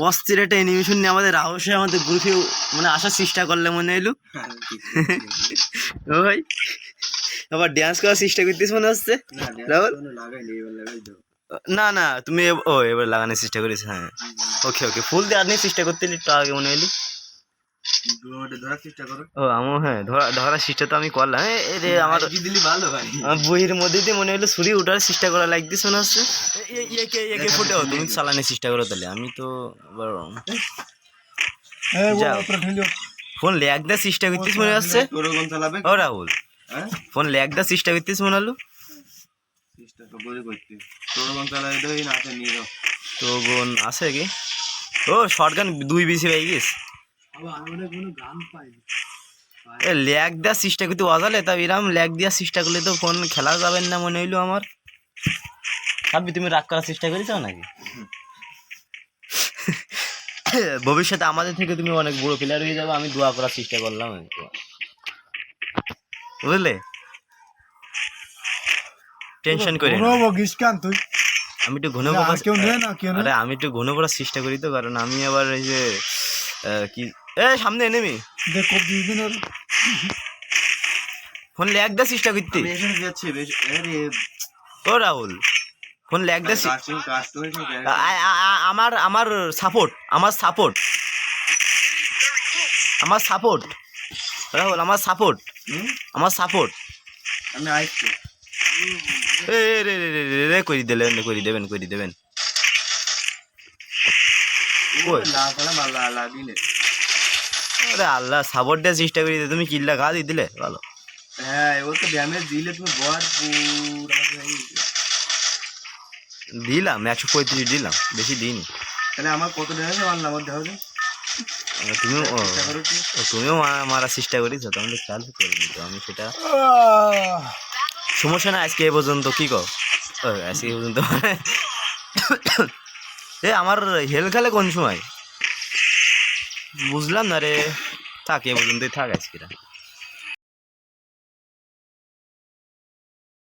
অস্থির একটা অ্যানিমেশন নিয়ে আমাদের রাহসে আমাদের গ্রুপে মানে আসার চেষ্টা করলে মনে হইলো। ওই আবার ড্যান্স করার চেষ্টা করতেছ মনে হচ্ছে রাহুল। না না তুমি ও এবার লাগানোর চেষ্টা করেছ। হ্যাঁ ওকে ওকে ফুল দিয়ে আপনি চেষ্টা করতে একটু আগে মনে হইলো। ও আমার হ্যাঁ ধরার চেষ্টা তো আমি করলাম। আমার বইয়ের মধ্যে দিয়ে মনে হলো ছুরি ওঠার চেষ্টা করা লাগতেছ মনে হচ্ছে। একে ফুটেও তুমি চালানোর চেষ্টা করো তাহলে আমি তো ফোন ল্যাগ দেওয়ার চেষ্টা করতেছ মনে হচ্ছে। ও রাহুল ফোন ল্যাগ দেওয়ার চেষ্টা করতেছ মনে হলো। তো বোন আছে কি? ও শর্ট গান 2 বেশি পাই গেছ। ল্যাগ দেওয়ার চেষ্টা করতে অজালে তা এরম ল্যাগ দেওয়ার চেষ্টা করলে তো ফোন খেলা যাবেন না মনে হইলো আমার। ভাবি তুমি রাগ করার চেষ্টা করেছ নাকি? ভবিষ্যতে আমাদের থেকে তুমি অনেক বড় প্লেয়ার হয়ে যাবে আমি দোয়া করার চেষ্টা করলাম বুঝলে। টেনশন করে তুই আমি একটু ঘন আরে আমি একটু ঘন করার চেষ্টা করি তো কারণ আমি আবার এই যে কি সামনে এনেমি ফোন ল্যাগ দেওয়ার চেষ্টা করতে। ও রাহুল ফোন ল্যাগ দেওয়ার আমার আমার সাপোর্ট আমার সাপোর্ট আমার সাপোর্ট রাহুল আমার সাপোর্ট আমার সাপোর্ট আমি আইছি রে করে দেবেন আল্লাহ সাপোর্ট দেওয়ার চেষ্টা করি তুমি কিল্লা গা দিয়ে দিলে ভালো। হ্যাঁ এবার তো ড্যামেজ দিলে তুমি দিলাম 135 দিলাম বেশি দিইনি। তাহলে আমার কত ড্যামেজ মারলাম আমার দেখো তুমিও মারার চেষ্টা করেছো তো আমাদের চালু করিনি তো আমি সেটা সমস্যা না। আজকে এ পর্যন্ত কি কো আজকে এ পর্যন্ত আমার হেল খেলে কোন সময় বুঝলাম না রে। থাক এ পর্যন্তই থাক আজকে।